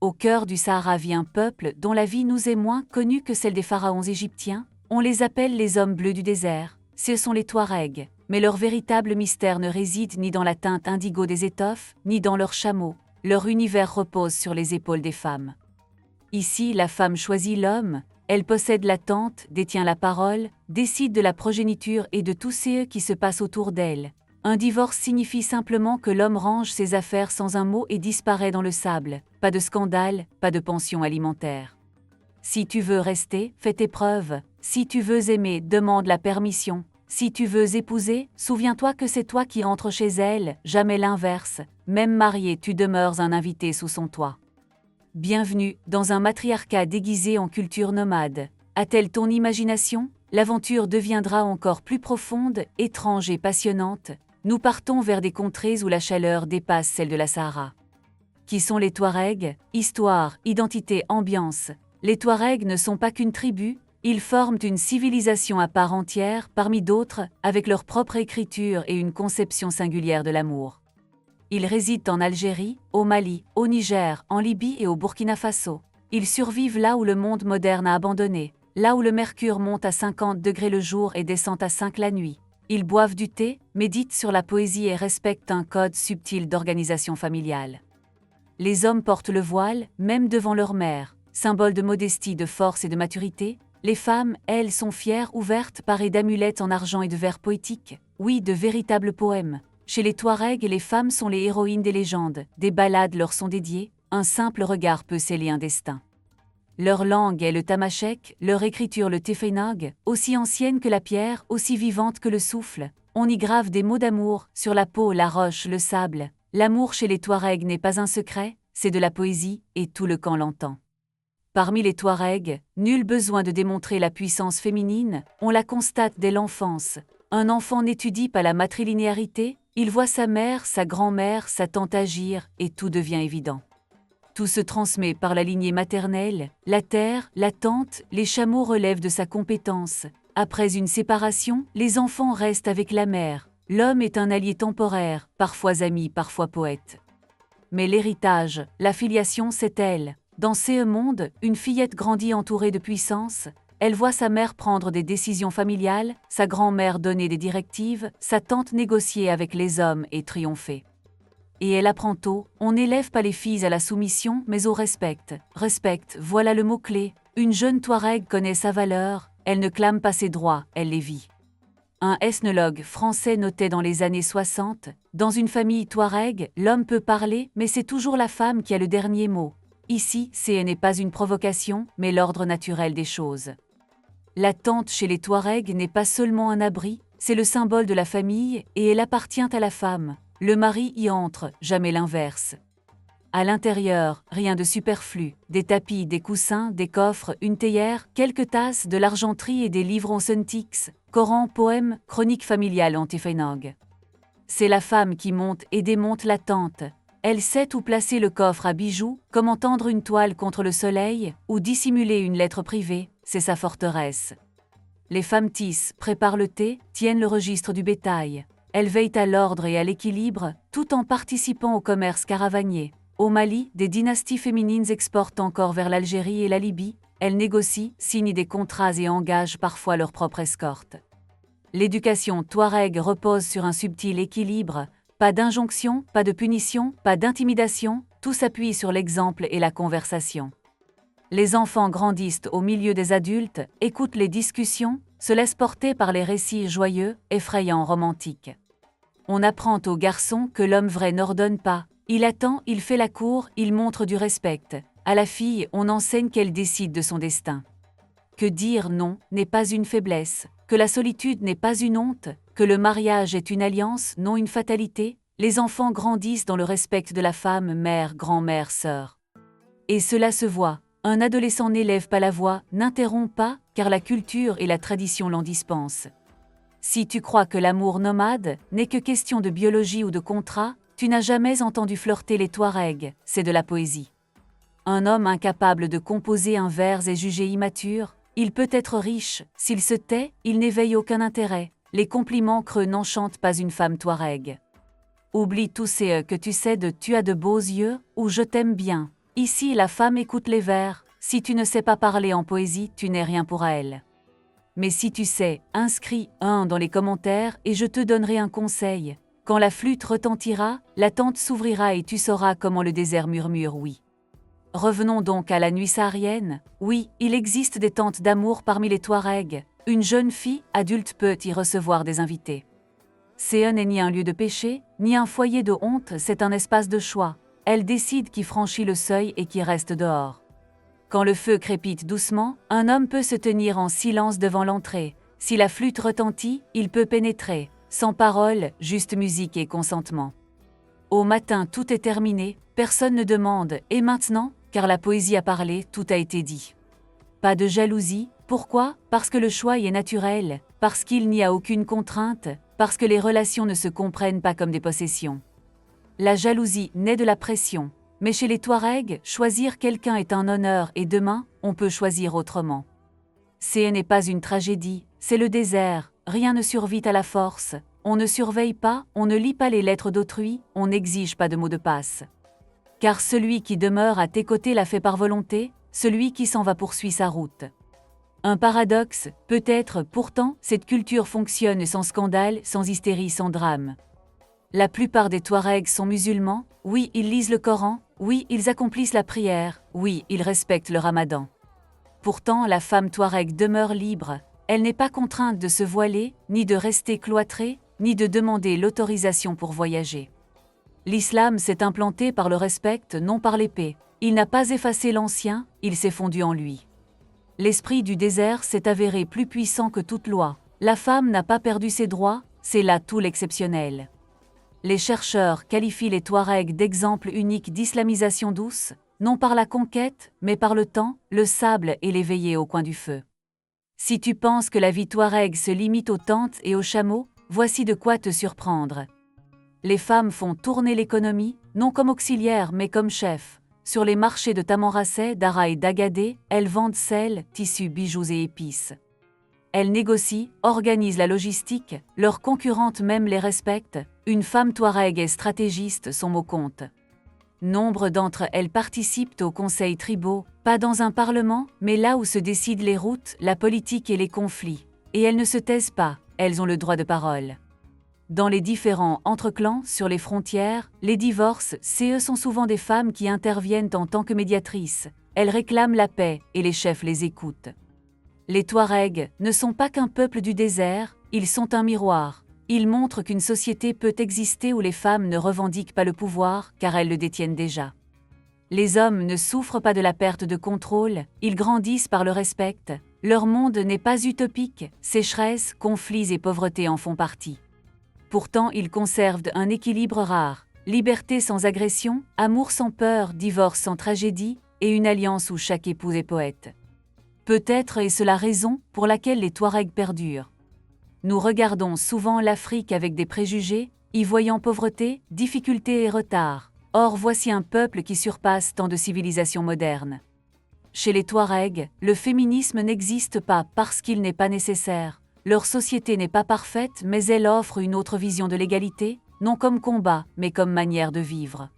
Au cœur du Sahara vit un peuple dont la vie nous est moins connue que celle des pharaons égyptiens. On les appelle les hommes bleus du désert. Ce sont les Touaregs. Mais leur véritable mystère ne réside ni dans la teinte indigo des étoffes, ni dans leurs chameaux. Leur univers repose sur les épaules des femmes. Ici, la femme choisit l'homme. Elle possède la tente, détient la parole, décide de la progéniture et de tout ce qui se passe autour d'elle. Un divorce signifie simplement que l'homme range ses affaires sans un mot et disparaît dans le sable. Pas de scandale, pas de pension alimentaire. Si tu veux rester, fais tes preuves. Si tu veux aimer, demande la permission. Si tu veux épouser, souviens-toi que c'est toi qui entres chez elle, jamais l'inverse. Même marié, tu demeures un invité sous son toit. Bienvenue dans un matriarcat déguisé en culture nomade. A-t-elle ton imagination? L'aventure deviendra encore plus profonde, étrange et passionnante. Nous partons vers des contrées où la chaleur dépasse celle de la Sahara. Qui sont les Touaregs? Histoire, identité, ambiance. Les Touaregs ne sont pas qu'une tribu, ils forment une civilisation à part entière, parmi d'autres, avec leur propre écriture et une conception singulière de l'amour. Ils résident en Algérie, au Mali, au Niger, en Libye et au Burkina Faso. Ils survivent là où le monde moderne a abandonné, là où le mercure monte à 50 degrés le jour et descend à 5 la nuit. Ils boivent du thé, méditent sur la poésie et respectent un code subtil d'organisation familiale. Les hommes portent le voile, même devant leur mère, symbole de modestie, de force et de maturité. Les femmes, elles, sont fières, ouvertes, parées d'amulettes en argent et de vers poétiques. Oui, de véritables poèmes. Chez les Touaregs, les femmes sont les héroïnes des légendes, des ballades leur sont dédiées, un simple regard peut sceller un destin. Leur langue est le tamashek, leur écriture le tefenog, aussi ancienne que la pierre, aussi vivante que le souffle. On y grave des mots d'amour, sur la peau, la roche, le sable. L'amour chez les Touaregs n'est pas un secret, c'est de la poésie, et tout le camp l'entend. Parmi les Touaregs, nul besoin de démontrer la puissance féminine, on la constate dès l'enfance. Un enfant n'étudie pas la matrilinéarité, il voit sa mère, sa grand-mère, sa tante agir, et tout devient évident. Tout se transmet par la lignée maternelle, la terre, la tante, les chameaux relèvent de sa compétence. Après une séparation, les enfants restent avec la mère. L'homme est un allié temporaire, parfois ami, parfois poète. Mais l'héritage, la filiation, c'est elle. Dans ce monde, une fillette grandit entourée de puissance. Elle voit sa mère prendre des décisions familiales, sa grand-mère donner des directives, sa tante négocier avec les hommes et triompher. Et elle apprend tôt, on n'élève pas les filles à la soumission, mais au respect. Respect, voilà le mot-clé. Une jeune Touareg connaît sa valeur, elle ne clame pas ses droits, elle les vit. Un ethnologue français notait dans les années 60, dans une famille Touareg, l'homme peut parler, mais c'est toujours la femme qui a le dernier mot. Ici, ce n'est pas une provocation, mais l'ordre naturel des choses. La tente chez les Touaregs n'est pas seulement un abri, c'est le symbole de la famille et elle appartient à la femme. Le mari y entre, jamais l'inverse. À l'intérieur, rien de superflu, des tapis, des coussins, des coffres, une théière, quelques tasses, de l'argenterie et des livres en suntix, Coran, poèmes, chroniques familiales en tefenog. C'est la femme qui monte et démonte la tente. Elle sait où placer le coffre à bijoux, comment tendre une toile contre le soleil, ou dissimuler une lettre privée, c'est sa forteresse. Les femmes tissent, préparent le thé, tiennent le registre du bétail. Elles veillent à l'ordre et à l'équilibre, tout en participant au commerce caravanier. Au Mali, des dynasties féminines exportent encore vers l'Algérie et la Libye. Elles négocient, signent des contrats et engagent parfois leur propre escorte. L'éducation Touareg repose sur un subtil équilibre. Pas d'injonction, pas de punition, pas d'intimidation, tout s'appuie sur l'exemple et la conversation. Les enfants grandissent au milieu des adultes, écoutent les discussions, se laissent porter par les récits joyeux, effrayants, romantiques. On apprend aux garçons que l'homme vrai n'ordonne pas, il attend, il fait la cour, il montre du respect. À la fille, on enseigne qu'elle décide de son destin. Que dire non n'est pas une faiblesse, que la solitude n'est pas une honte, que le mariage est une alliance, non une fatalité. Les enfants grandissent dans le respect de la femme, mère, grand-mère, sœur. Et cela se voit. Un adolescent n'élève pas la voix, n'interrompt pas, car la culture et la tradition l'en dispensent. Si tu crois que l'amour nomade n'est que question de biologie ou de contrat, tu n'as jamais entendu flirter les Touaregs, c'est de la poésie. Un homme incapable de composer un vers est jugé immature, il peut être riche, s'il se tait, il n'éveille aucun intérêt, les compliments creux n'enchantent pas une femme Touareg. Oublie tout ce que tu sais de « tu as de beaux yeux » ou « je t'aime bien ». Ici, la femme écoute les vers. Si tu ne sais pas parler en poésie, tu n'es rien pour elle. Mais si tu sais, inscris un dans les commentaires et je te donnerai un conseil. Quand la flûte retentira, la tente s'ouvrira et tu sauras comment le désert murmure oui. Revenons donc à la nuit saharienne. Oui, il existe des tentes d'amour parmi les Touaregs. Une jeune fille adulte peut y recevoir des invités. Ce n'est ni un lieu de péché, ni un foyer de honte, c'est un espace de choix. Elle décide qui franchit le seuil et qui reste dehors. Quand le feu crépite doucement, un homme peut se tenir en silence devant l'entrée. Si la flûte retentit, il peut pénétrer, sans parole, juste musique et consentement. Au matin, tout est terminé, personne ne demande « et maintenant ?» car la poésie a parlé, tout a été dit. Pas de jalousie, pourquoi? Parce que le choix y est naturel, parce qu'il n'y a aucune contrainte, parce que les relations ne se comprennent pas comme des possessions. La jalousie naît de la pression, mais chez les Touaregs, choisir quelqu'un est un honneur et demain, on peut choisir autrement. Ce n'est pas une tragédie, c'est le désert, rien ne survit à la force, on ne surveille pas, on ne lit pas les lettres d'autrui, on n'exige pas de mots de passe. Car celui qui demeure à tes côtés l'a fait par volonté, celui qui s'en va poursuit sa route. Un paradoxe, peut-être, pourtant, cette culture fonctionne sans scandale, sans hystérie, sans drame. La plupart des Touaregs sont musulmans, oui, ils lisent le Coran, oui, ils accomplissent la prière, oui, ils respectent le Ramadan. Pourtant, la femme Touareg demeure libre, elle n'est pas contrainte de se voiler, ni de rester cloîtrée, ni de demander l'autorisation pour voyager. L'islam s'est implanté par le respect, non par l'épée. Il n'a pas effacé l'ancien, il s'est fondu en lui. L'esprit du désert s'est avéré plus puissant que toute loi. La femme n'a pas perdu ses droits, c'est là tout l'exceptionnel. Les chercheurs qualifient les Touaregs d'exemple unique d'islamisation douce, non par la conquête, mais par le temps, le sable et les veillées au coin du feu. Si tu penses que la vie Touareg se limite aux tentes et aux chameaux, voici de quoi te surprendre. Les femmes font tourner l'économie, non comme auxiliaires mais comme chefs. Sur les marchés de Tamanrasset, d'Ara et d'Agadé, elles vendent sel, tissus, bijoux et épices. Elles négocient, organisent la logistique, leurs concurrentes même les respectent. Une femme Touareg est stratégiste, son mot compte. Nombre d'entre elles participent aux conseils tribaux, pas dans un parlement, mais là où se décident les routes, la politique et les conflits. Et elles ne se taisent pas, elles ont le droit de parole. Dans les différents entre-clans, sur les frontières, les divorces, ce sont souvent des femmes qui interviennent en tant que médiatrices. Elles réclament la paix et les chefs les écoutent. Les Touaregs ne sont pas qu'un peuple du désert, ils sont un miroir. Ils montrent qu'une société peut exister où les femmes ne revendiquent pas le pouvoir, car elles le détiennent déjà. Les hommes ne souffrent pas de la perte de contrôle, ils grandissent par le respect. Leur monde n'est pas utopique, sécheresse, conflits et pauvreté en font partie. Pourtant, ils conservent un équilibre rare, liberté sans agression, amour sans peur, divorce sans tragédie, et une alliance où chaque époux est poète. Peut-être est-ce la raison pour laquelle les Touaregs perdurent. Nous regardons souvent l'Afrique avec des préjugés, y voyant pauvreté, difficulté et retard. Or voici un peuple qui surpasse tant de civilisations modernes. Chez les Touaregs, le féminisme n'existe pas parce qu'il n'est pas nécessaire. Leur société n'est pas parfaite, mais elle offre une autre vision de l'égalité, non comme combat, mais comme manière de vivre.